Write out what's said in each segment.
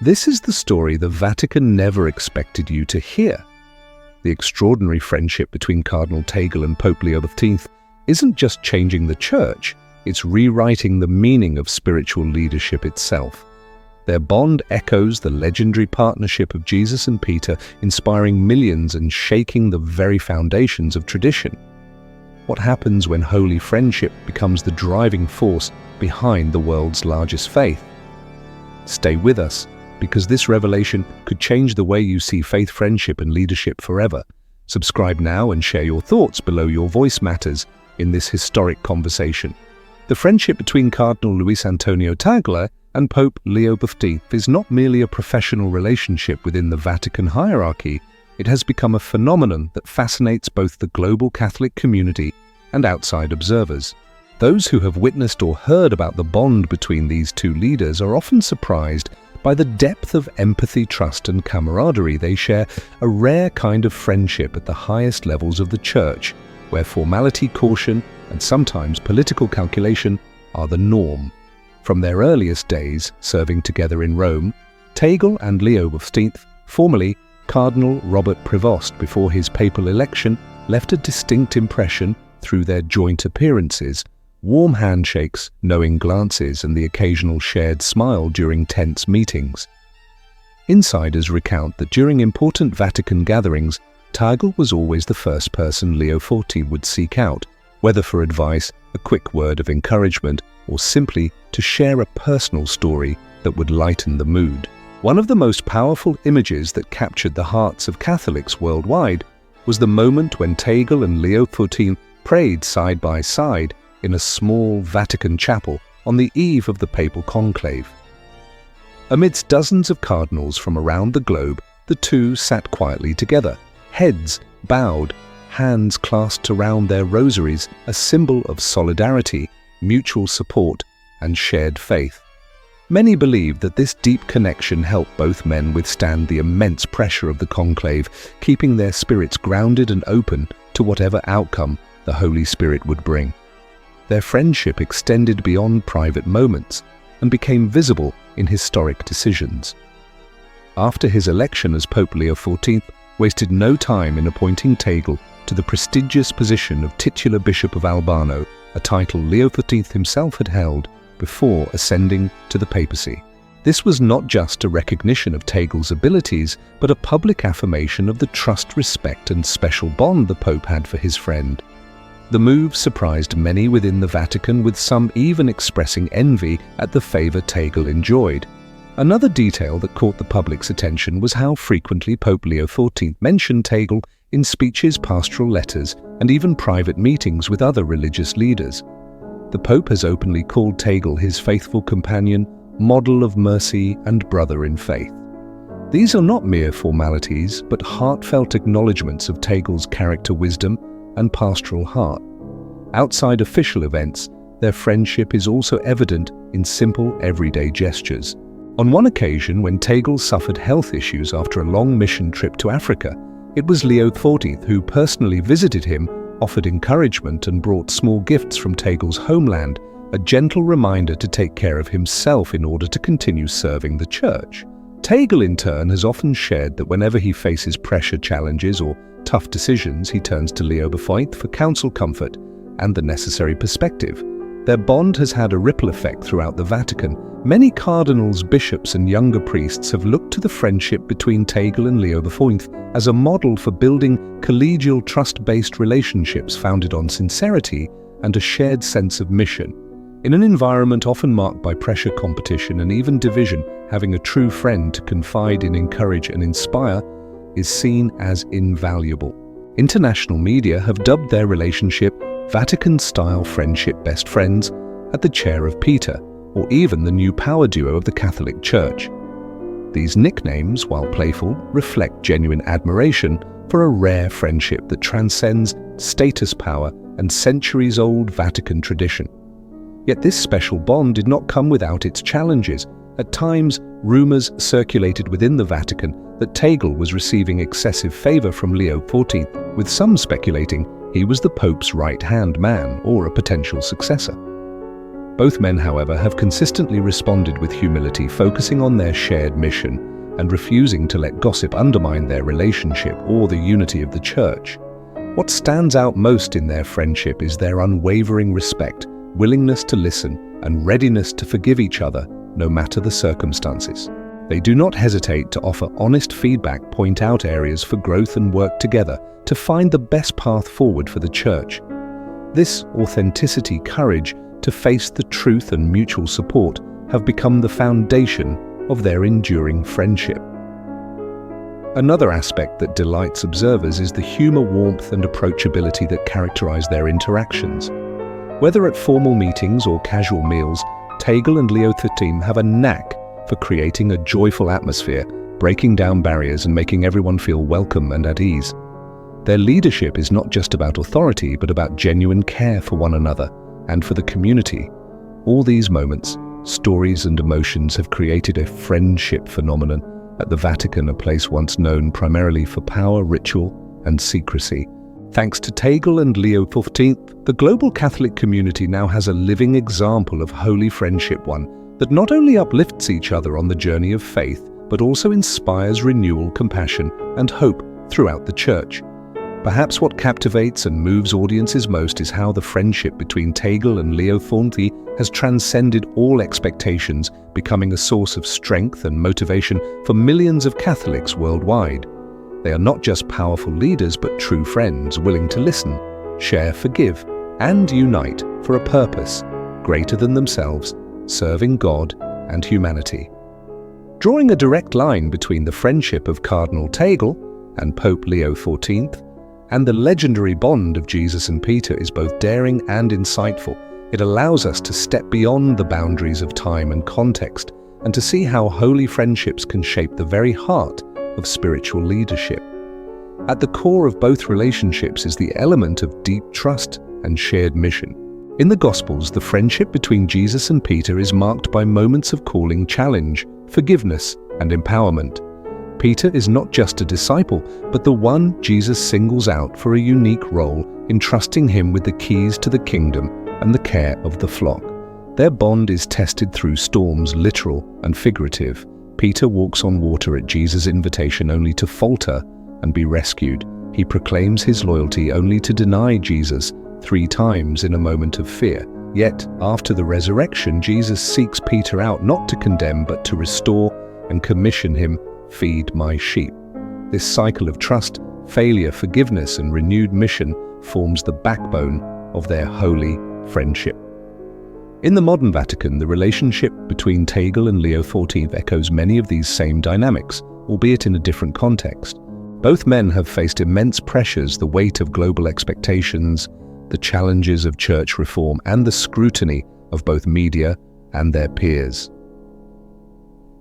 This is the story the Vatican never expected you to hear. The extraordinary friendship between Cardinal Tagle and Pope Leo XIV isn't just changing the Church, it's rewriting the meaning of spiritual leadership itself. Their bond echoes the legendary partnership of Jesus and Peter, inspiring millions and shaking the very foundations of tradition. What happens when holy friendship becomes the driving force behind the world's largest faith? Stay with us, because this revelation could change the way you see faith, friendship, and leadership forever. Subscribe now and share your thoughts below. Your voice matters in this historic conversation. The friendship between Cardinal Luis Antonio Tagle and Pope Leo XIV is not merely a professional relationship within the Vatican hierarchy. It has become a phenomenon that fascinates both the global Catholic community and outside observers. Those who have witnessed or heard about the bond between these two leaders are often surprised by the depth of empathy, trust, and camaraderie they share, a rare kind of friendship at the highest levels of the Church, where formality, caution, and sometimes political calculation are the norm. From their earliest days serving together in Rome, Tagle and Leo XIV, formerly Cardinal Robert Prevost before his papal election, left a distinct impression through their joint appearances, warm handshakes, knowing glances, and the occasional shared smile during tense meetings. Insiders recount that during important Vatican gatherings, Tagle was always the first person Leo XIV would seek out, whether for advice, a quick word of encouragement, or simply to share a personal story that would lighten the mood. One of the most powerful images that captured the hearts of Catholics worldwide was the moment when Tagle and Leo XIV prayed side by side in a small Vatican chapel on the eve of the papal conclave. Amidst dozens of cardinals from around the globe, the two sat quietly together, heads bowed, hands clasped around their rosaries, a symbol of solidarity, mutual support, and shared faith. Many believe that this deep connection helped both men withstand the immense pressure of the conclave, keeping their spirits grounded and open to whatever outcome the Holy Spirit would bring. Their friendship extended beyond private moments and became visible in historic decisions. After his election as Pope Leo XIV wasted no time in appointing Tagle to the prestigious position of titular Bishop of Albano, a title Leo XIV himself had held before ascending to the papacy. This was not just a recognition of Tagle's abilities, but a public affirmation of the trust, respect, and special bond the Pope had for his friend. The move surprised many within the Vatican, with some even expressing envy at the favor Tagle enjoyed. Another detail that caught the public's attention was how frequently Pope Leo XIV mentioned Tagle in speeches, pastoral letters, and even private meetings with other religious leaders. The Pope has openly called Tagle his faithful companion, model of mercy, and brother in faith. These are not mere formalities, but heartfelt acknowledgements of Tagle's character, wisdom, and pastoral heart. Outside official events, their friendship is also evident in simple, everyday gestures. On one occasion, when Tagle suffered health issues after a long mission trip to Africa, it was Leo XIV who personally visited him, offered encouragement, and brought small gifts from Tagle's homeland, a gentle reminder to take care of himself in order to continue serving the Church. Tagle, in turn, has often shared that whenever he faces pressure, challenges, or tough decisions, he turns to Leo XIV for counsel, comfort, and the necessary perspective. Their bond has had a ripple effect throughout the Vatican. Many cardinals, bishops, and younger priests have looked to the friendship between Tagle and Leo XIV as a model for building collegial, trust-based relationships founded on sincerity and a shared sense of mission. In an environment often marked by pressure, competition, and even division, having a true friend to confide in, encourage, and inspire is seen as invaluable. International media have dubbed their relationship Vatican-style friendship best friends at the chair of Peter, or even the new power duo of the Catholic Church. These nicknames, while playful, reflect genuine admiration for a rare friendship that transcends status, power, and centuries-old Vatican tradition. Yet this special bond did not come without its challenges. At times, rumors circulated within the Vatican that Tagle was receiving excessive favor from Leo XIV, with some speculating he was the Pope's right-hand man or a potential successor. Both men, however, have consistently responded with humility, focusing on their shared mission and refusing to let gossip undermine their relationship or the unity of the Church. What stands out most in their friendship is their unwavering respect, willingness to listen, and readiness to forgive each other, no matter the circumstances. They do not hesitate to offer honest feedback, point out areas for growth, and work together to find the best path forward for the Church. This authenticity, courage to face the truth, and mutual support have become the foundation of their enduring friendship. Another aspect that delights observers is the humor, warmth, and approachability that characterize their interactions. Whether at formal meetings or casual meals, Tagle and Leo XIV have a knack for creating a joyful atmosphere, breaking down barriers and making everyone feel welcome and at ease. Their leadership is not just about authority, but about genuine care for one another and for the community. All these moments, stories, and emotions have created a friendship phenomenon at the Vatican, a place once known primarily for power, ritual, and secrecy. Thanks to Tagle and Leo XIV, the global Catholic community now has a living example of holy friendship, one that not only uplifts each other on the journey of faith, but also inspires renewal, compassion, and hope throughout the Church. Perhaps what captivates and moves audiences most is how the friendship between Tagle and Leo XIV has transcended all expectations, becoming a source of strength and motivation for millions of Catholics worldwide. They are not just powerful leaders, but true friends, willing to listen, share, forgive, and unite for a purpose greater than themselves, serving God and humanity. Drawing a direct line between the friendship of Cardinal Tagle and Pope Leo XIV and the legendary bond of Jesus and Peter is both daring and insightful. It allows us to step beyond the boundaries of time and context and to see how holy friendships can shape the very heart of spiritual leadership. At the core of both relationships is the element of deep trust and shared mission. In the Gospels, the friendship between Jesus and Peter is marked by moments of calling, challenge, forgiveness, and empowerment. Peter is not just a disciple, but the one Jesus singles out for a unique role, entrusting him with the keys to the kingdom and the care of the flock. Their bond is tested through storms, literal and figurative. Peter walks on water at Jesus' invitation only to falter and be rescued. He proclaims his loyalty only to deny Jesus 3 times in a moment of fear. Yet, after the resurrection, Jesus seeks Peter out not to condemn, but to restore and commission him, "Feed my sheep." This cycle of trust, failure, forgiveness, and renewed mission forms the backbone of their holy friendship. In the modern Vatican, the relationship between Tagle and Leo XIV echoes many of these same dynamics, albeit in a different context. Both men have faced immense pressures, the weight of global expectations, the challenges of church reform, and the scrutiny of both media and their peers.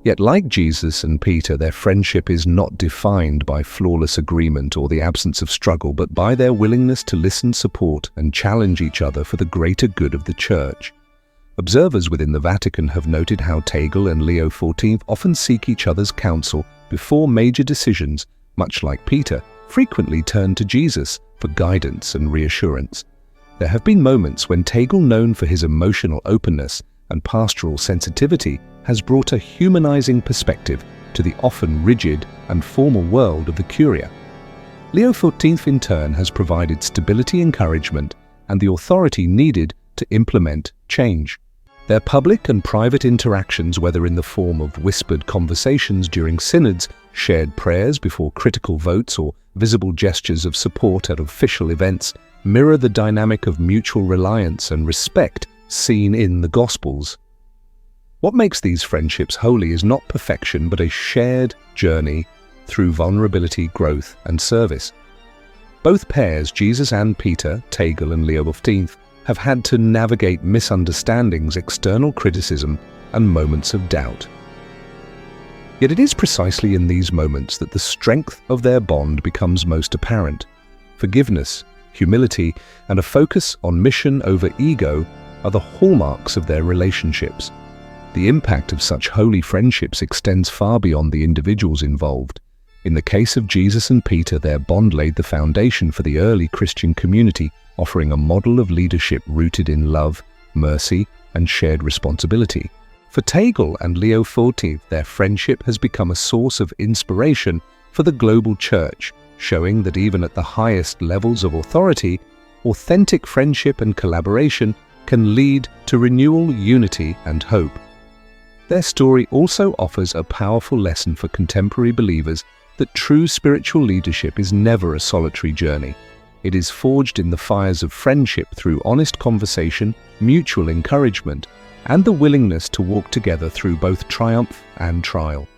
Yet, like Jesus and Peter, their friendship is not defined by flawless agreement or the absence of struggle, but by their willingness to listen, support, and challenge each other for the greater good of the Church. Observers within the Vatican have noted how Tagle and Leo XIV often seek each other's counsel before major decisions, much like Peter, frequently turn to Jesus for guidance and reassurance. There have been moments when Tagle, known for his emotional openness and pastoral sensitivity, has brought a humanizing perspective to the often rigid and formal world of the Curia. Leo XIV, in turn, has provided stability, encouragement, and the authority needed to implement change. Their public and private interactions, whether in the form of whispered conversations during synods, shared prayers before critical votes, or visible gestures of support at official events, mirror the dynamic of mutual reliance and respect seen in the Gospels. What makes these friendships holy is not perfection, but a shared journey through vulnerability, growth, and service. Both pairs, Jesus and Peter, Tagle and Leo XIV, have had to navigate misunderstandings, external criticism, and moments of doubt. Yet it is precisely in these moments that the strength of their bond becomes most apparent. Forgiveness, humility, and a focus on mission over ego are the hallmarks of their relationships. The impact of such holy friendships extends far beyond the individuals involved. In the case of Jesus and Peter, their bond laid the foundation for the early Christian community, offering a model of leadership rooted in love, mercy, and shared responsibility. For Tagle and Leo XIV, their friendship has become a source of inspiration for the global church, showing that even at the highest levels of authority, authentic friendship and collaboration can lead to renewal, unity, and hope. Their story also offers a powerful lesson for contemporary believers that true spiritual leadership is never a solitary journey. It is forged in the fires of friendship through honest conversation, mutual encouragement, and the willingness to walk together through both triumph and trial.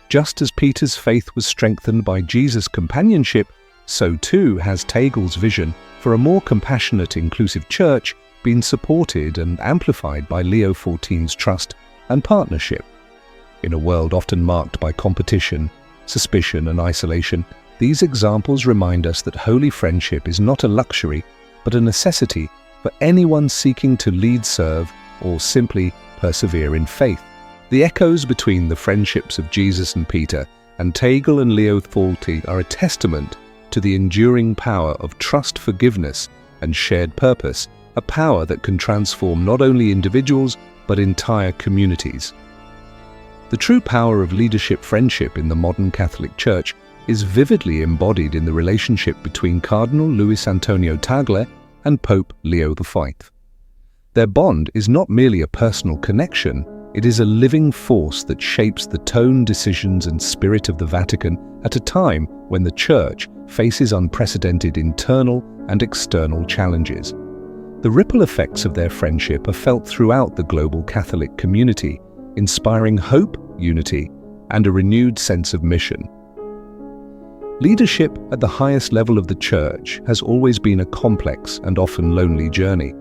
Just as Peter's faith was strengthened by Jesus' companionship, so too has Tagle's vision for a more compassionate, inclusive church been supported and amplified by Leo XIV's trust and partnership. In a world often marked by competition, suspicion, and isolation, these examples remind us that holy friendship is not a luxury, but a necessity for anyone seeking to lead, serve, or simply persevere in faith. The echoes between the friendships of Jesus and Peter and Tagle and Leo XIV are a testament to the enduring power of trust, forgiveness, and shared purpose, a power that can transform not only individuals but entire communities. The true power of leadership friendship in the modern Catholic Church is vividly embodied in the relationship between Cardinal Luis Antonio Tagle and Pope Leo V. Their bond is not merely a personal connection, it is a living force that shapes the tone, decisions, and spirit of the Vatican at a time when the Church faces unprecedented internal and external challenges. The ripple effects of their friendship are felt throughout the global Catholic community, inspiring hope, unity, and a renewed sense of mission. Leadership at the highest level of the Church has always been a complex and often lonely journey.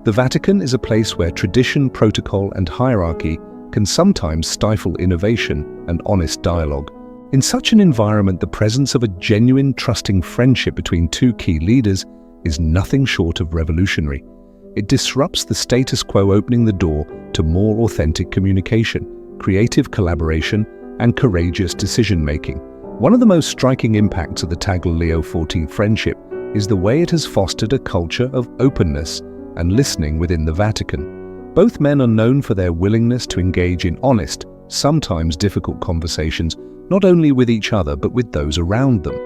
The Vatican is a place where tradition, protocol, and hierarchy can sometimes stifle innovation and honest dialogue. In such an environment, the presence of a genuine, trusting friendship between two key leaders is nothing short of revolutionary. It disrupts the status quo, opening the door to more authentic communication, creative collaboration, and courageous decision-making. One of the most striking impacts of the Tagle-Leo XIV friendship is the way it has fostered a culture of openness and listening within the Vatican. Both men are known for their willingness to engage in honest, sometimes difficult conversations, not only with each other but with those around them.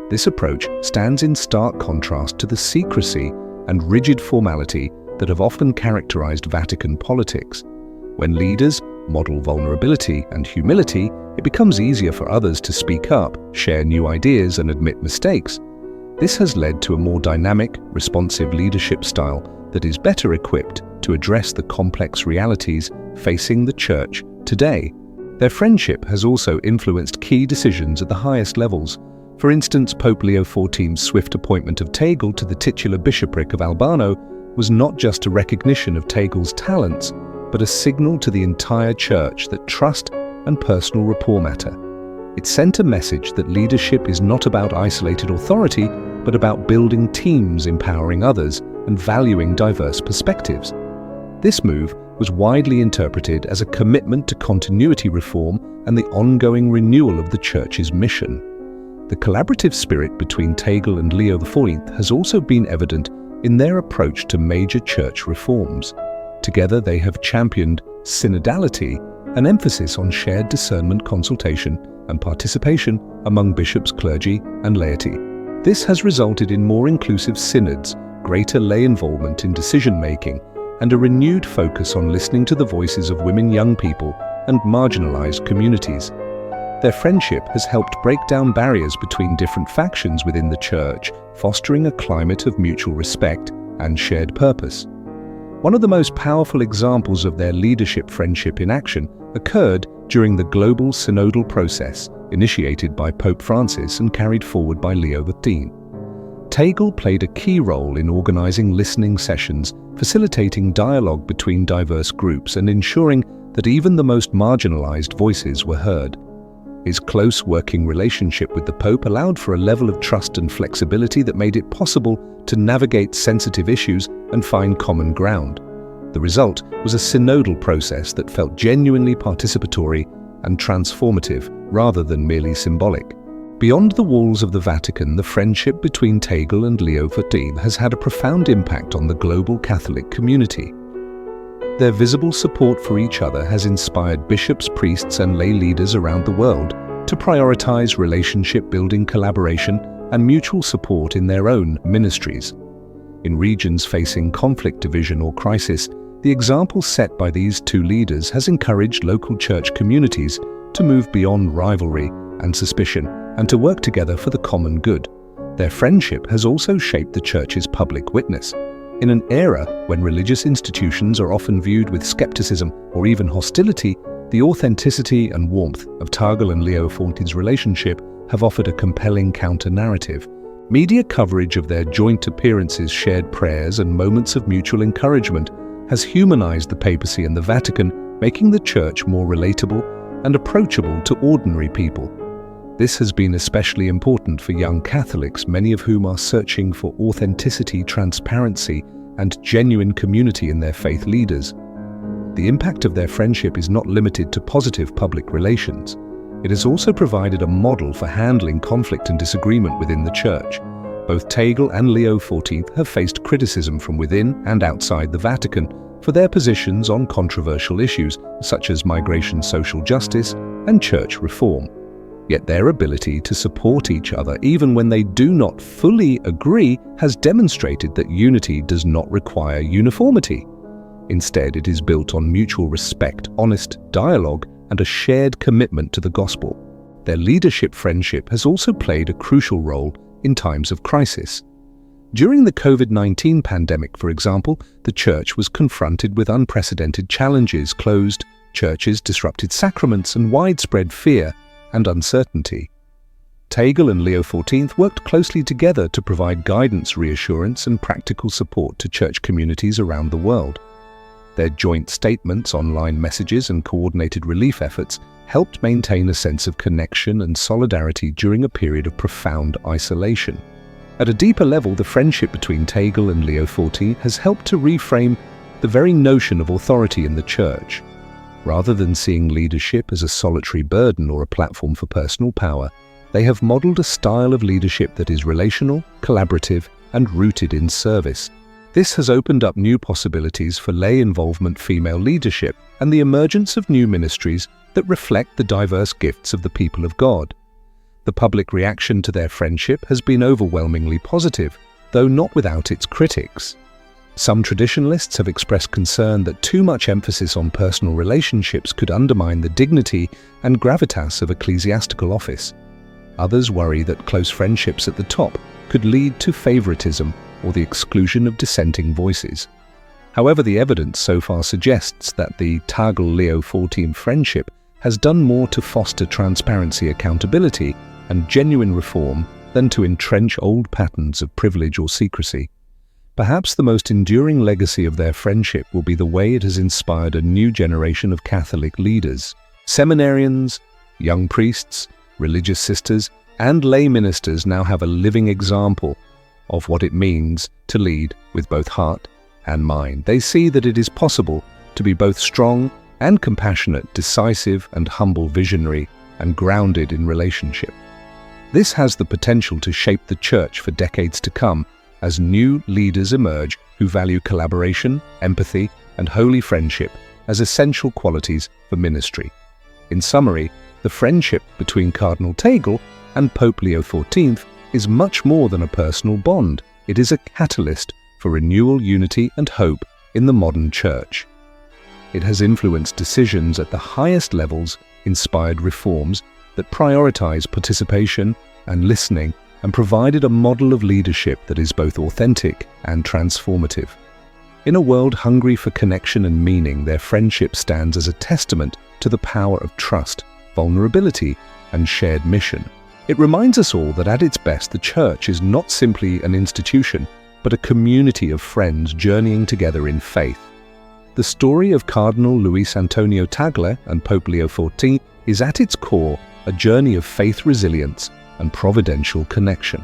This approach stands in stark contrast to the secrecy and rigid formality that have often characterized Vatican politics. When leaders model vulnerability and humility, it becomes easier for others to speak up, share new ideas, and admit mistakes. This has led to a more dynamic, responsive leadership style that is better equipped to address the complex realities facing the Church today. Their friendship has also influenced key decisions at the highest levels. For instance, Pope Leo XIV's swift appointment of Tagle to the titular bishopric of Albano was not just a recognition of Tagle's talents, but a signal to the entire Church that trust and personal rapport matter. It sent a message that leadership is not about isolated authority, but about building teams, empowering others, and valuing diverse perspectives. This move was widely interpreted as a commitment to continuity reform and the ongoing renewal of the Church's mission. The collaborative spirit between Tagle and Leo XIV has also been evident in their approach to major Church reforms. Together they have championed synodality, an emphasis on shared discernment, consultation, and participation among bishops, clergy, and laity. This has resulted in more inclusive synods, greater lay involvement in decision-making, and a renewed focus on listening to the voices of women, young people, and marginalized communities. Their friendship has helped break down barriers between different factions within the Church, fostering a climate of mutual respect and shared purpose. One of the most powerful examples of their leadership friendship in action occurred during the global synodal process initiated by Pope Francis and carried forward by Leo XIV. Tagle played a key role in organizing listening sessions, facilitating dialogue between diverse groups, and ensuring that even the most marginalized voices were heard. His close working relationship with the Pope allowed for a level of trust and flexibility that made it possible to navigate sensitive issues and find common ground. The result was a synodal process that felt genuinely participatory and transformative rather than merely symbolic. Beyond the walls of the Vatican, the friendship between Tagle and Leo XIV has had a profound impact on the global Catholic community. their visible support for each other has inspired bishops, priests, and lay leaders around the world to prioritize relationship-building collaboration and mutual support in their own ministries. In regions facing conflict, division, or crisis, the example set by these two leaders has encouraged local church communities to move beyond rivalry and suspicion and to work together for the common good. Their friendship has also shaped the Church's public witness. In an era when religious institutions are often viewed with skepticism or even hostility, the authenticity and warmth of Tagle and Leo XIV's relationship have offered a compelling counter-narrative. Media coverage of their joint appearances, shared prayers, and moments of mutual encouragement has humanized the papacy and the Vatican, making the Church more relatable and approachable to ordinary people. This has been especially important for young Catholics, many of whom are searching for authenticity, transparency, and genuine community in their faith leaders. The impact of their friendship is not limited to positive public relations. It has also provided a model for handling conflict and disagreement within the Church. Both Tagle and Leo XIV have faced criticism from within and outside the Vatican for their positions on controversial issues such as migration, social justice, and church reform. Yet their ability to support each other, even when they do not fully agree, has demonstrated that unity does not require uniformity. Instead, it is built on mutual respect, honest dialogue, and a shared commitment to the gospel. Their leadership friendship has also played a crucial role in times of crisis. During the COVID-19 pandemic, for example, the Church was confronted with unprecedented challenges: closed churches, disrupted sacraments, and widespread fear and uncertainty. Tagle and Leo XIV worked closely together to provide guidance, reassurance, and practical support to church communities around the world. Their joint statements, online messages, and coordinated relief efforts helped maintain a sense of connection and solidarity during a period of profound isolation. At a deeper level, the friendship between Tagle and Leo XIV has helped to reframe the very notion of authority in the Church. Rather than seeing leadership as a solitary burden or a platform for personal power, they have modeled a style of leadership that is relational, collaborative, and rooted in service. This has opened up new possibilities for lay involvement, female leadership, and the emergence of new ministries that reflect the diverse gifts of the people of God. The public reaction to their friendship has been overwhelmingly positive, though not without its critics. Some traditionalists have expressed concern that too much emphasis on personal relationships could undermine the dignity and gravitas of ecclesiastical office. Others worry that close friendships at the top could lead to favoritism or the exclusion of dissenting voices. However, the evidence so far suggests that the Tagle-Leo XIV friendship has done more to foster transparency, accountability, and genuine reform than to entrench old patterns of privilege or secrecy. Perhaps the most enduring legacy of their friendship will be the way it has inspired a new generation of Catholic leaders. Seminarians, young priests, religious sisters, and lay ministers now have a living example of what it means to lead with both heart and mind. They see that it is possible to be both strong and compassionate, decisive and humble, visionary and grounded in relationship. This has the potential to shape the Church for decades to come as new leaders emerge who value collaboration, empathy, and holy friendship as essential qualities for ministry. In summary, the friendship between Cardinal Tagle and Pope Leo XIV is much more than a personal bond. It is a catalyst for renewal, unity, and hope in the modern Church. It has influenced decisions at the highest levels, inspired reforms that prioritize participation and listening, and provided a model of leadership that is both authentic and transformative. In a world hungry for connection and meaning, their friendship stands as a testament to the power of trust, vulnerability, and shared mission. It reminds us all that at its best, the Church is not simply an institution, but a community of friends journeying together in faith. The story of Cardinal Luis Antonio Tagle and Pope Leo XIV is at its core a journey of faith resilience and providential connection.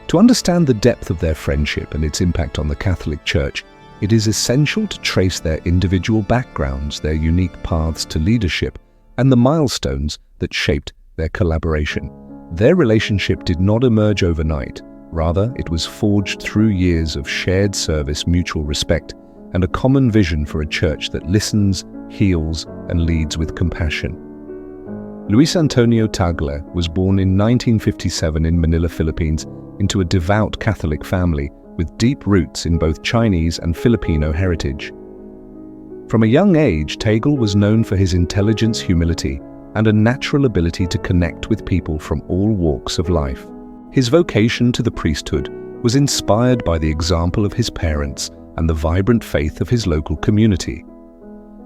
To understand the depth of their friendship and its impact on the Catholic Church, it is essential to trace their individual backgrounds, their unique paths to leadership, and the milestones that shaped their collaboration. Their relationship did not emerge overnight. Rather, it was forged through years of shared service, mutual respect, and a common vision for a church that listens, heals, and leads with compassion. Luis Antonio Tagle was born in 1957 in Manila, Philippines, into a devout Catholic family with deep roots in both Chinese and Filipino heritage. From a young age, Tagle was known for his intelligence, humility, and a natural ability to connect with people from all walks of life. His vocation to the priesthood was inspired by the example of his parents and the vibrant faith of his local community.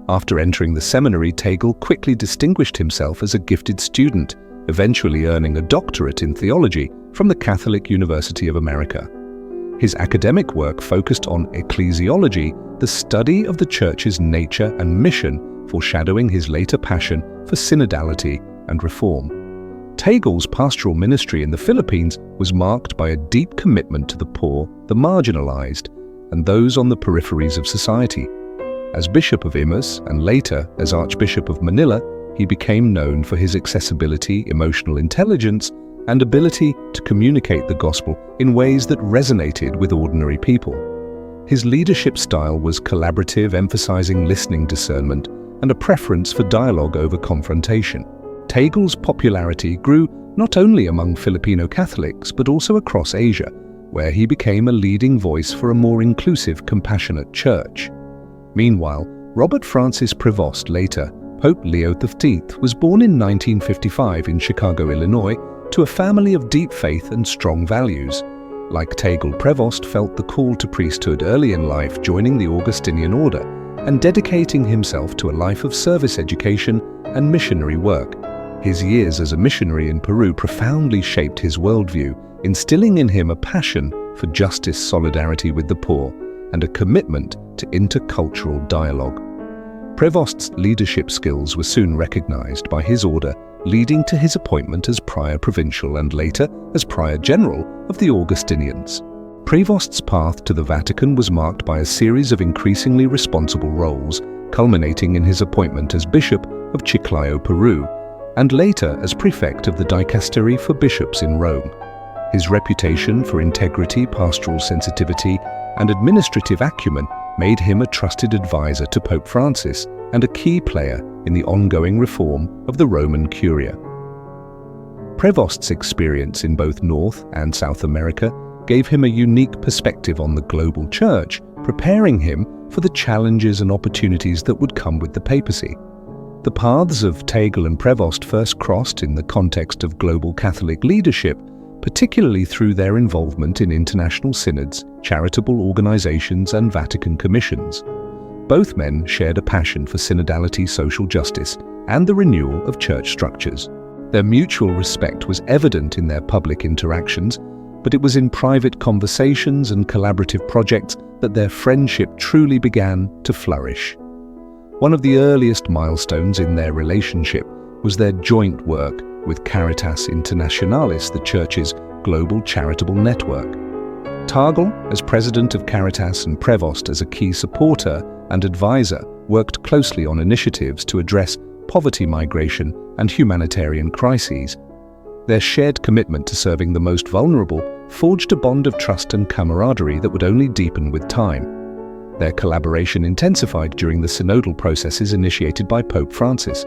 After entering the seminary, Tagle quickly distinguished himself as a gifted student, eventually earning a doctorate in theology from the Catholic University of America. His academic work focused on ecclesiology, the study of the Church's nature and mission, foreshadowing his later passion for synodality and reform. Tagle's pastoral ministry in the Philippines was marked by a deep commitment to the poor, the marginalized, and those on the peripheries of society. As Bishop of Imus and later as Archbishop of Manila, he became known for his accessibility, emotional intelligence, and ability to communicate the gospel in ways that resonated with ordinary people. His leadership style was collaborative, emphasizing listening discernment and a preference for dialogue over confrontation. Tagle's popularity grew not only among Filipino Catholics but also across Asia, where he became a leading voice for a more inclusive, compassionate church. Meanwhile, Robert Francis Prevost, later Pope Leo XIV, was born in 1955 in Chicago, Illinois, to a family of deep faith and strong values. Like Tagle, Prevost felt the call to priesthood early in life, joining the Augustinian order and dedicating himself to a life of service, education, and missionary work. His years as a missionary in Peru profoundly shaped his worldview, instilling in him a passion for justice, solidarity with the poor, and a commitment to intercultural dialogue. Prevost's leadership skills were soon recognized by his order, leading to his appointment as Prior Provincial and later as Prior General of the Augustinians. Prevost's path to the Vatican was marked by a series of increasingly responsible roles, culminating in his appointment as Bishop of Chiclayo, Peru, and later as Prefect of the Dicastery for Bishops in Rome. His reputation for integrity, pastoral sensitivity, and administrative acumen made him a trusted advisor to Pope Francis and a key player in the ongoing reform of the Roman Curia. Prevost's experience in both North and South America gave him a unique perspective on the global church, preparing him for the challenges and opportunities that would come with the papacy. The paths of Tagle and Prevost first crossed in the context of global Catholic leadership, particularly through their involvement in international synods, charitable organizations, and Vatican commissions. Both men shared a passion for synodality, social justice, and the renewal of church structures. Their mutual respect was evident in their public interactions, but it was in private conversations and collaborative projects that their friendship truly began to flourish. One of the earliest milestones in their relationship was their joint work with Caritas Internationalis, the Church's global charitable network. Tagle, as president of Caritas, and Prevost as a key supporter and advisor, worked closely on initiatives to address poverty, migration, and humanitarian crises. Their shared commitment to serving the most vulnerable forged a bond of trust and camaraderie that would only deepen with time. Their collaboration intensified during the synodal processes initiated by Pope Francis.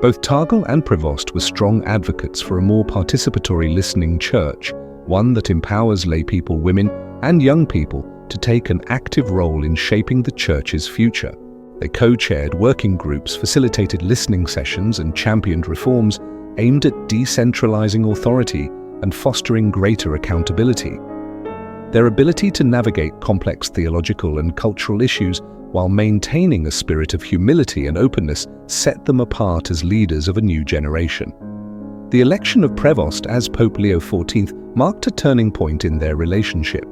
Both Tagle and Prevost were strong advocates for a more participatory listening church, one that empowers laypeople, women, and young people to take an active role in shaping the church's future. They co-chaired working groups, facilitated listening sessions, and championed reforms aimed at decentralizing authority and fostering greater accountability. Their ability to navigate complex theological and cultural issues while maintaining a spirit of humility and openness set them apart as leaders of a new generation. The election of Prevost as Pope Leo XIV marked a turning point in their relationship.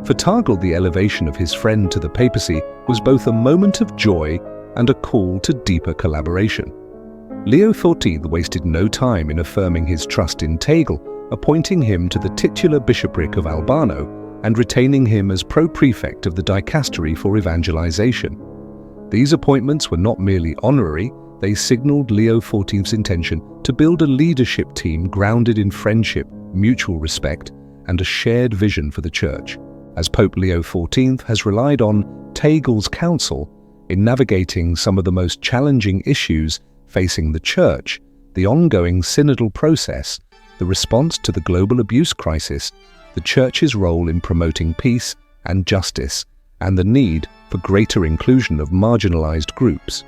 For Tagle, the elevation of his friend to the papacy was both a moment of joy and a call to deeper collaboration. Leo XIV wasted no time in affirming his trust in Tagle, appointing him to the titular bishopric of Albano and retaining him as pro-prefect of the Dicastery for Evangelization. These appointments were not merely honorary, they signaled Leo XIV's intention to build a leadership team grounded in friendship, mutual respect, and a shared vision for the Church. As Pope Leo XIV has relied on Tagle's counsel in navigating some of the most challenging issues facing the Church, the ongoing synodal process, the response to the global abuse crisis, the Church's role in promoting peace and justice, and the need for greater inclusion of marginalized groups.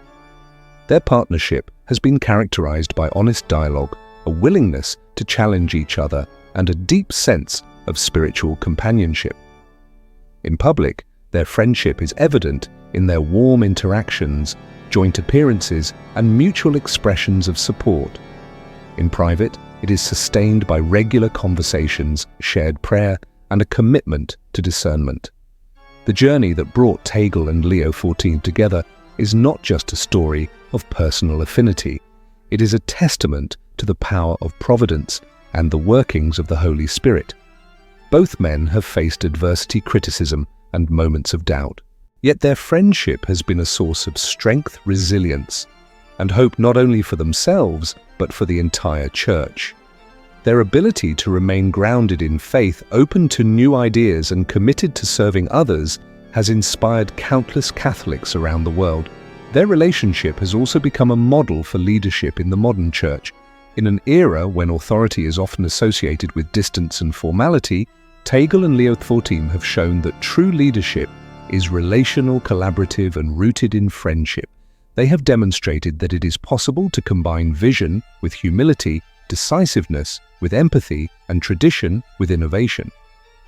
Their partnership has been characterized by honest dialogue, a willingness to challenge each other, and a deep sense of spiritual companionship. In public, their friendship is evident in their warm interactions, joint appearances, and mutual expressions of support. In private, it is sustained by regular conversations, shared prayer, and a commitment to discernment. The journey that brought Tagle and Leo XIV together is not just a story of personal affinity. It is a testament to the power of providence and the workings of the Holy Spirit. Both men have faced adversity, criticism, and moments of doubt. Yet their friendship has been a source of strength, resilience, and hope not only for themselves, but for the entire Church. Their ability to remain grounded in faith, open to new ideas, and committed to serving others has inspired countless Catholics around the world. Their relationship has also become a model for leadership in the modern Church. In an era when authority is often associated with distance and formality, Tagle and Leo XIV have shown that true leadership is relational, collaborative, and rooted in friendship. They have demonstrated that it is possible to combine vision with humility, decisiveness with empathy, and tradition with innovation.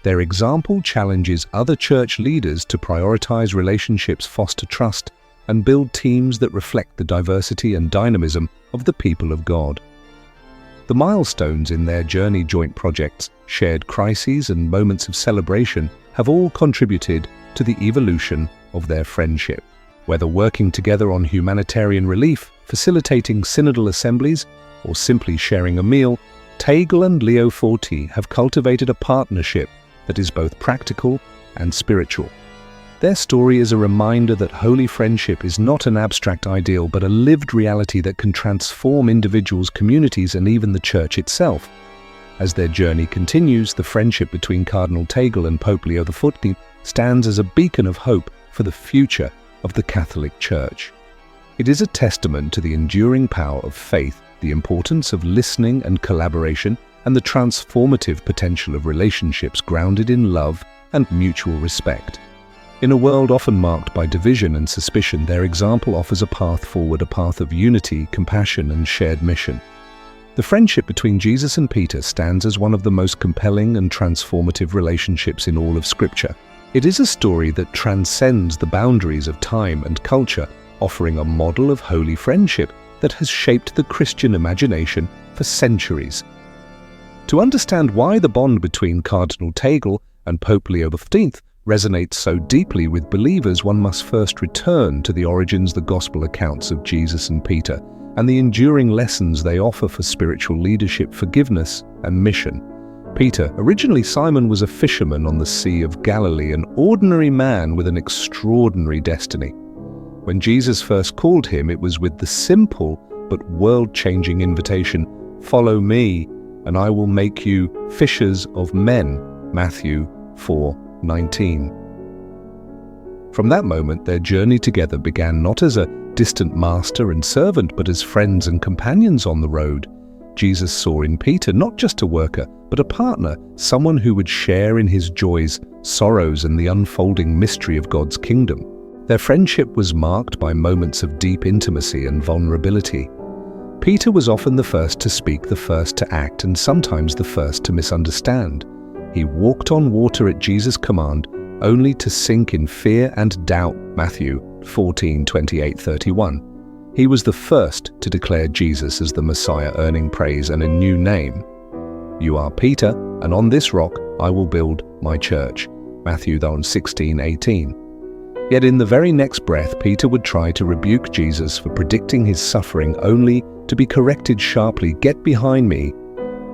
Their example challenges other Church leaders to prioritize relationships, foster trust, and build teams that reflect the diversity and dynamism of the people of God. The milestones in their journey, joint projects, shared crises, and moments of celebration have all contributed to the evolution of their friendship. Whether working together on humanitarian relief, facilitating synodal assemblies, or simply sharing a meal, Tagle and Leo XIV have cultivated a partnership that is both practical and spiritual. Their story is a reminder that holy friendship is not an abstract ideal, but a lived reality that can transform individuals, communities, and even the Church itself. As their journey continues, the friendship between Cardinal Tagle and Pope Leo XIV stands as a beacon of hope for the future of the Catholic Church. It is a testament to the enduring power of faith, the importance of listening and collaboration, and the transformative potential of relationships grounded in love and mutual respect. In a world often marked by division and suspicion, their example offers a path forward, a path of unity, compassion, and shared mission. The friendship between Jesus and Peter stands as one of the most compelling and transformative relationships in all of Scripture. It is a story that transcends the boundaries of time and culture, offering a model of holy friendship that has shaped the Christian imagination for centuries. To understand why the bond between Cardinal Tagle and Pope Leo XIV resonates so deeply with believers, one must first return to the origins, the Gospel accounts of Jesus and Peter, and the enduring lessons they offer for spiritual leadership, forgiveness, and mission. Peter, originally Simon, was a fisherman on the Sea of Galilee, an ordinary man with an extraordinary destiny. When Jesus first called him, it was with the simple but world-changing invitation, "Follow me, and I will make you fishers of men," Matthew 4:19. From that moment, their journey together began not as a distant master and servant, but as friends and companions on the road. Jesus saw in Peter not just a worker, but a partner, someone who would share in his joys, sorrows, and the unfolding mystery of God's kingdom. Their friendship was marked by moments of deep intimacy and vulnerability. Peter was often the first to speak, the first to act, and sometimes the first to misunderstand. He walked on water at Jesus' command, only to sink in fear and doubt, Matthew 14:28-31. He was the first to declare Jesus as the Messiah, earning praise and a new name. "You are Peter, and on this rock I will build my church," Matthew 16:18. Yet in the very next breath, Peter would try to rebuke Jesus for predicting his suffering, only to be corrected sharply, "Get behind me,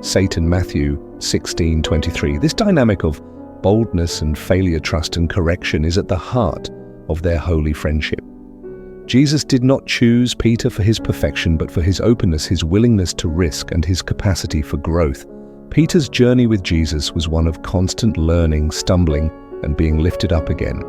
Satan," Matthew 16:23. This dynamic of boldness and failure, trust and correction is at the heart of their holy friendship. Jesus did not choose Peter for his perfection, but for his openness, his willingness to risk, and his capacity for growth. Peter's journey with Jesus was one of constant learning, stumbling, and being lifted up again.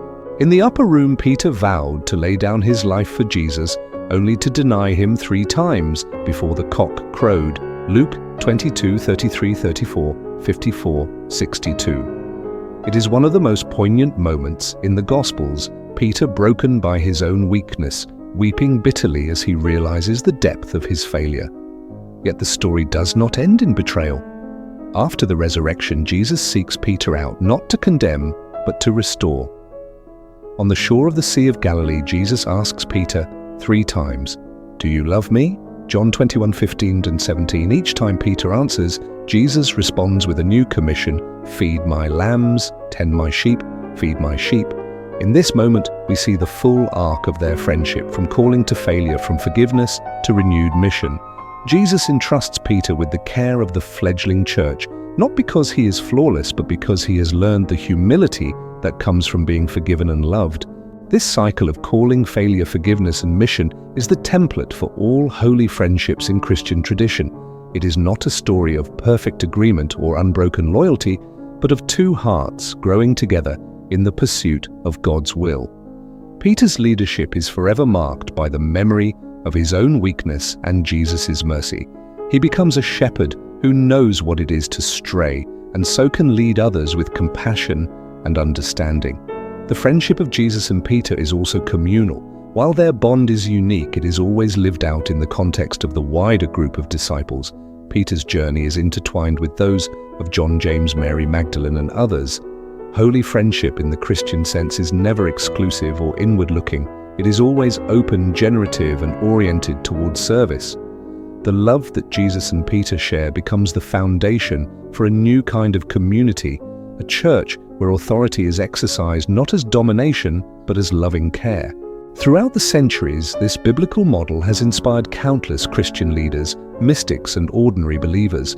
In the upper room, Peter vowed to lay down his life for Jesus, only to deny him 3 times before the cock crowed. Luke 22, 33, 34, 54, 62. It is one of the most poignant moments in the Gospels, Peter broken by his own weakness, weeping bitterly as he realizes the depth of his failure. Yet the story does not end in betrayal. After the resurrection, Jesus seeks Peter out, not to condemn, but to restore. On the shore of the Sea of Galilee, Jesus asks Peter 3 times, "Do you love me?" John 21:15 and 17. Each time Peter answers, Jesus responds with a new commission: feed my lambs, tend my sheep, feed my sheep. In this moment, we see the full arc of their friendship, from calling to failure, from forgiveness to renewed mission. Jesus entrusts Peter with the care of the fledgling church, not because he is flawless, but because he has learned the humility that comes from being forgiven and loved. This cycle of calling, failure, forgiveness, and mission is the template for all holy friendships in Christian tradition. It is not a story of perfect agreement or unbroken loyalty, but of 2 hearts growing together in the pursuit of God's will. Peter's leadership is forever marked by the memory of his own weakness and Jesus' mercy. He becomes a shepherd who knows what it is to stray, and so can lead others with compassion and understanding. The friendship of Jesus and Peter is also communal. While their bond is unique, it is always lived out in the context of the wider group of disciples. Peter's journey is intertwined with those of John, James, Mary Magdalene, and others. Holy friendship in the Christian sense is never exclusive or inward-looking. It is always open, generative, and oriented towards service. The love that Jesus and Peter share becomes the foundation for a new kind of community, a church where authority is exercised not as domination, but as loving care. Throughout the centuries, this biblical model has inspired countless Christian leaders, mystics, and ordinary believers.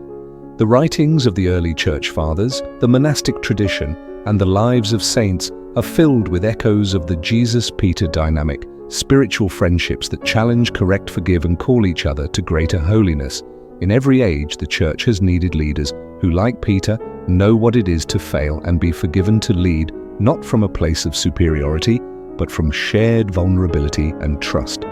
The writings of the early church fathers, the monastic tradition, and the lives of saints are filled with echoes of the Jesus-Peter dynamic, spiritual friendships that challenge, correct, forgive, and call each other to greater holiness. In every age, the church has needed leaders who, like Peter, know what it is to fail and be forgiven, to lead, not from a place of superiority, but from shared vulnerability and trust.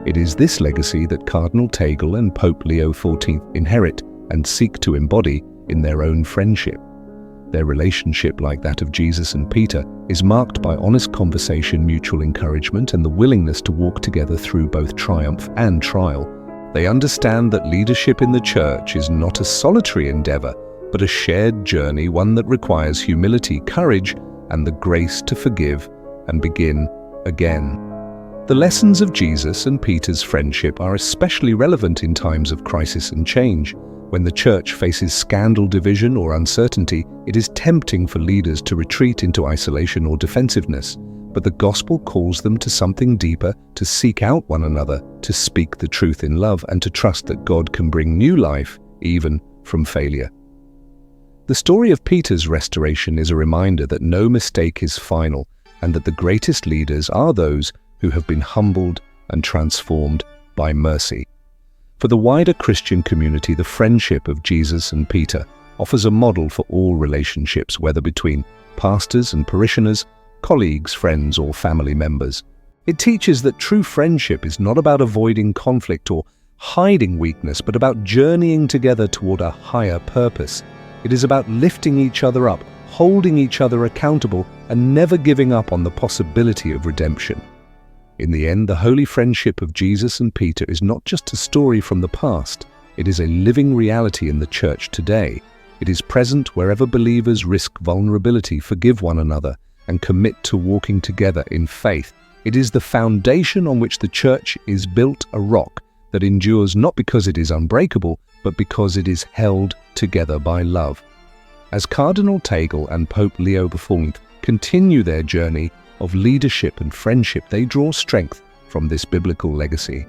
It is this legacy that Cardinal Tagle and Pope Leo XIV inherit and seek to embody in their own friendship. Their relationship, like that of Jesus and Peter, is marked by honest conversation, mutual encouragement, and the willingness to walk together through both triumph and trial. They understand that leadership in the church is not a solitary endeavor, but a shared journey, one that requires humility, courage, and the grace to forgive and begin again. The lessons of Jesus and Peter's friendship are especially relevant in times of crisis and change. When the church faces scandal, division, or uncertainty, it is tempting for leaders to retreat into isolation or defensiveness. But the gospel calls them to something deeper, to seek out one another, to speak the truth in love, and to trust that God can bring new life, even from failure. The story of Peter's restoration is a reminder that no mistake is final, and that the greatest leaders are those who have been humbled and transformed by mercy. For the wider Christian community, the friendship of Jesus and Peter offers a model for all relationships, whether between pastors and parishioners, colleagues, friends, or family members. It teaches that true friendship is not about avoiding conflict or hiding weakness, but about journeying together toward a higher purpose. It is about lifting each other up, holding each other accountable, and never giving up on the possibility of redemption. In the end, the holy friendship of Jesus and Peter is not just a story from the past. It is a living reality in the church today. It is present wherever believers risk vulnerability, forgive one another, and commit to walking together in faith. It is the foundation on which the church is built, a rock that endures not because it is unbreakable, but because it is held together by love. As Cardinal Tagle and Pope Leo XIV continue their journey of leadership and friendship, they draw strength from this biblical legacy.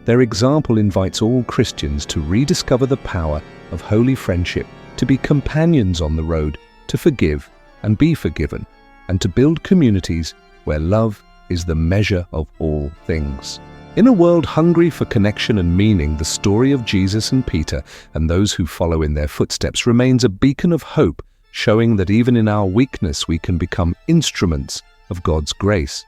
Their example invites all Christians to rediscover the power of holy friendship, to be companions on the road, to forgive and be forgiven, and to build communities where love is the measure of all things. In a world hungry for connection and meaning, the story of Jesus and Peter and those who follow in their footsteps remains a beacon of hope, showing that even in our weakness we can become instruments of God's grace.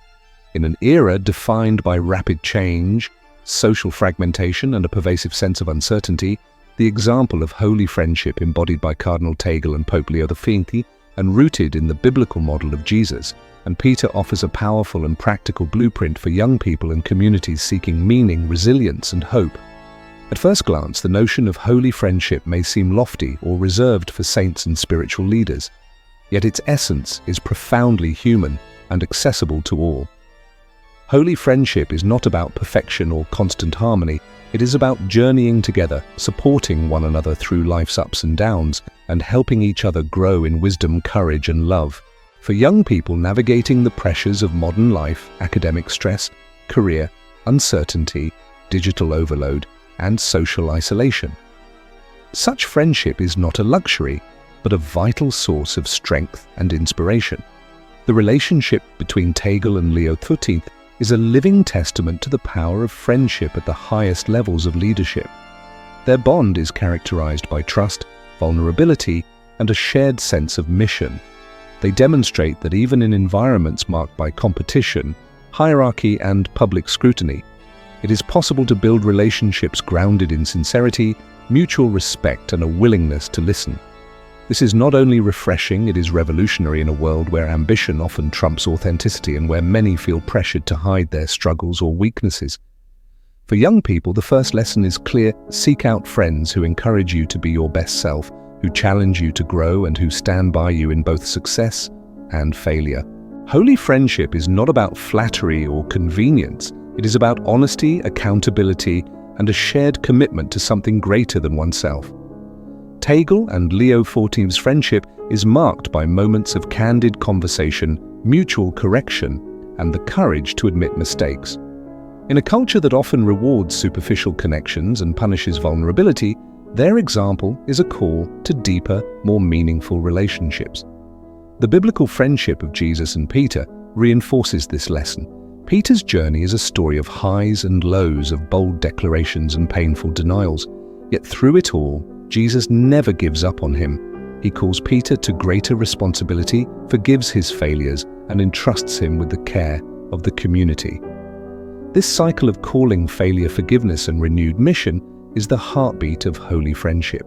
In an era defined by rapid change, social fragmentation, and a pervasive sense of uncertainty, the example of holy friendship embodied by Cardinal Tagle and Pope Leo XIV and rooted in the biblical model of Jesus and Peter offers a powerful and practical blueprint for young people and communities seeking meaning, resilience, and hope. At first glance, the notion of holy friendship may seem lofty or reserved for saints and spiritual leaders, yet its essence is profoundly human and accessible to all. Holy friendship is not about perfection or constant harmony. It is about journeying together, supporting one another through life's ups and downs, and helping each other grow in wisdom, courage, and love. For young people navigating the pressures of modern life, academic stress, career, uncertainty, digital overload, and social isolation. Such friendship is not a luxury, but a vital source of strength and inspiration. The relationship between Tagle and Leo XIV is a living testament to the power of friendship at the highest levels of leadership. Their bond is characterized by trust, vulnerability, and a shared sense of mission. They demonstrate that even in environments marked by competition, hierarchy, and public scrutiny, it is possible to build relationships grounded in sincerity, mutual respect, and a willingness to listen. This is not only refreshing, it is revolutionary in a world where ambition often trumps authenticity and where many feel pressured to hide their struggles or weaknesses. For young people, the first lesson is clear: seek out friends who encourage you to be your best self, who challenge you to grow, and who stand by you in both success and failure. Holy friendship is not about flattery or convenience. It is about honesty, accountability, and a shared commitment to something greater than oneself. Tagle and Leo XIV's friendship is marked by moments of candid conversation, mutual correction, and the courage to admit mistakes. In a culture that often rewards superficial connections and punishes vulnerability, their example is a call to deeper, more meaningful relationships. The biblical friendship of Jesus and Peter reinforces this lesson. Peter's journey is a story of highs and lows, of bold declarations and painful denials. Yet through it all, Jesus never gives up on him. He calls Peter to greater responsibility, forgives his failures, and entrusts him with the care of the community. This cycle of calling, failure, forgiveness, and renewed mission is the heartbeat of holy friendship.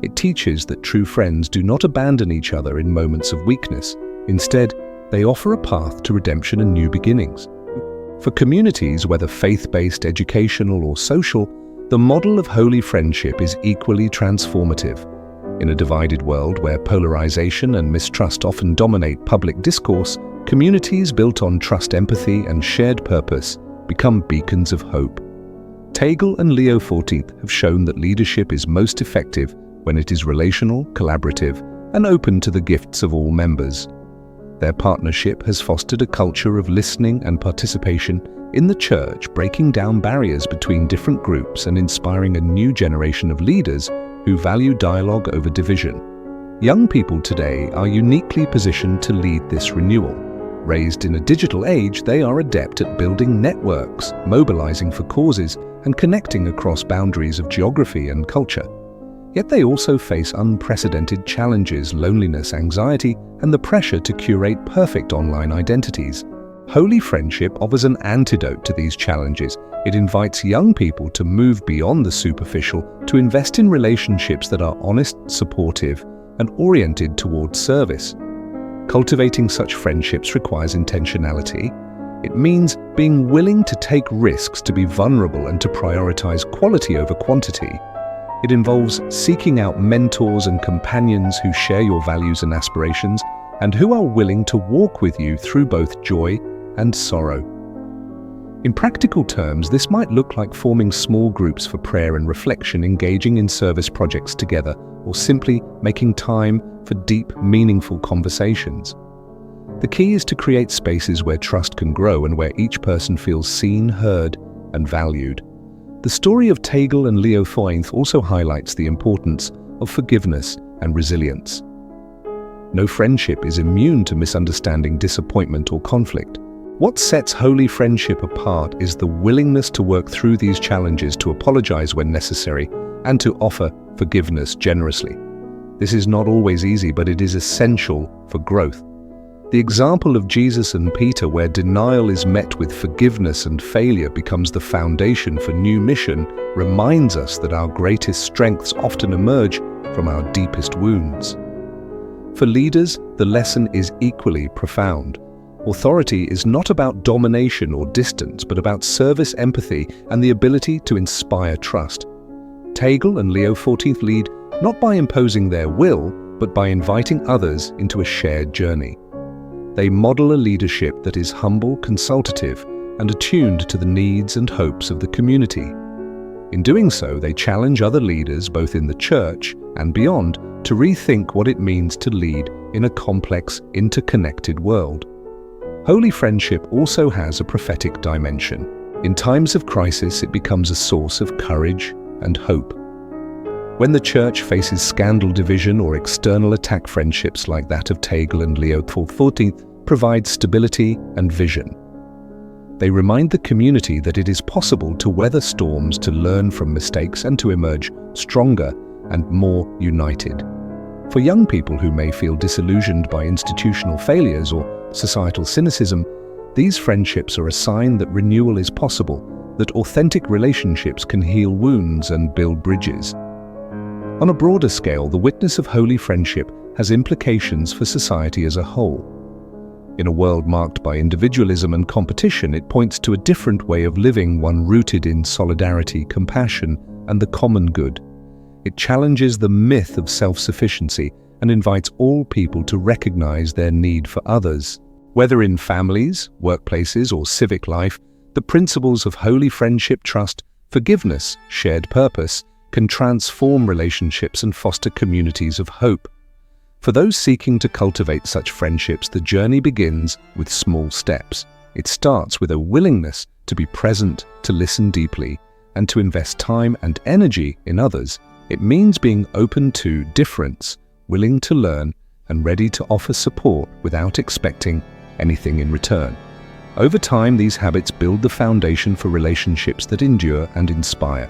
It teaches that true friends do not abandon each other in moments of weakness. Instead, they offer a path to redemption and new beginnings. For communities, whether faith-based, educational, or social, the model of holy friendship is equally transformative. In a divided world where polarization and mistrust often dominate public discourse, communities built on trust, empathy, and shared purpose become beacons of hope. Tagle and Leo XIV have shown that leadership is most effective when it is relational, collaborative, and open to the gifts of all members. Their partnership has fostered a culture of listening and participation in the Church, breaking down barriers between different groups and inspiring a new generation of leaders who value dialogue over division. Young people today are uniquely positioned to lead this renewal. Raised in a digital age, they are adept at building networks, mobilizing for causes, and connecting across boundaries of geography and culture. Yet they also face unprecedented challenges, loneliness, anxiety, and the pressure to curate perfect online identities. Holy friendship offers an antidote to these challenges. It invites young people to move beyond the superficial, to invest in relationships that are honest, supportive, and oriented towards service. Cultivating such friendships requires intentionality. It means being willing to take risks, to be vulnerable, and to prioritize quality over quantity. It involves seeking out mentors and companions who share your values and aspirations, and who are willing to walk with you through both joy and sorrow. In practical terms, this might look like forming small groups for prayer and reflection, engaging in service projects together, or simply making time for deep, meaningful conversations. The key is to create spaces where trust can grow and where each person feels seen, heard, and valued. The story of Tagle and Leo XIV also highlights the importance of forgiveness and resilience. No friendship is immune to misunderstanding, disappointment, or conflict. What sets holy friendship apart is the willingness to work through these challenges, to apologize when necessary, and to offer forgiveness generously. This is not always easy, but it is essential for growth. The example of Jesus and Peter, where denial is met with forgiveness and failure becomes the foundation for new mission, reminds us that our greatest strengths often emerge from our deepest wounds. For leaders, the lesson is equally profound. Authority is not about domination or distance, but about service, empathy, and the ability to inspire trust. Tagle and Leo XIV lead not by imposing their will, but by inviting others into a shared journey. They model a leadership that is humble, consultative, and attuned to the needs and hopes of the community. In doing so, they challenge other leaders, both in the church and beyond, to rethink what it means to lead in a complex, interconnected world. Holy friendship also has a prophetic dimension. In times of crisis, it becomes a source of courage and hope. When the Church faces scandal, division, or external attack, friendships like that of Tagle and Leo XIV provide stability and vision. They remind the community that it is possible to weather storms, to learn from mistakes, and to emerge stronger and more united. For young people who may feel disillusioned by institutional failures or societal cynicism, these friendships are a sign that renewal is possible, that authentic relationships can heal wounds and build bridges. On a broader scale, the witness of holy friendship has implications for society as a whole. In a world marked by individualism and competition, it points to a different way of living, one rooted in solidarity, compassion, and the common good. It challenges the myth of self-sufficiency and invites all people to recognize their need for others. Whether in families, workplaces, or civic life, the principles of holy friendship, trust, forgiveness, shared purpose, can transform relationships and foster communities of hope. For those seeking to cultivate such friendships, the journey begins with small steps. It starts with a willingness to be present, to listen deeply, and to invest time and energy in others. It means being open to difference, willing to learn, and ready to offer support without expecting anything in return. Over time, these habits build the foundation for relationships that endure and inspire.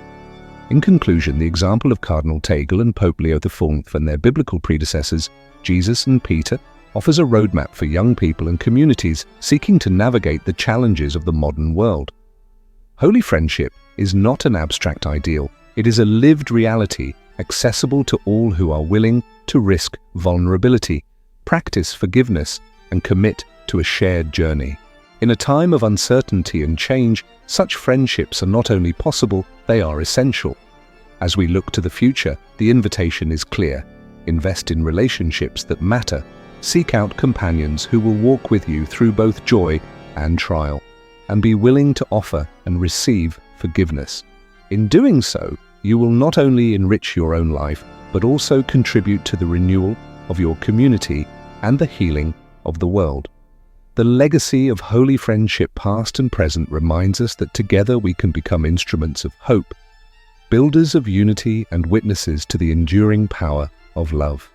In conclusion, the example of Cardinal Tagle and Pope Leo XIV and their biblical predecessors, Jesus and Peter, offers a roadmap for young people and communities seeking to navigate the challenges of the modern world. Holy friendship is not an abstract ideal. It is a lived reality, accessible to all who are willing to risk vulnerability, practice forgiveness, and commit to a shared journey. In a time of uncertainty and change, such friendships are not only possible, they are essential. As we look to the future, the invitation is clear. Invest in relationships that matter. Seek out companions who will walk with you through both joy and trial, and be willing to offer and receive forgiveness. In doing so, you will not only enrich your own life, but also contribute to the renewal of your community and the healing of the world. The legacy of holy friendship, past and present, reminds us that together we can become instruments of hope, builders of unity, and witnesses to the enduring power of love.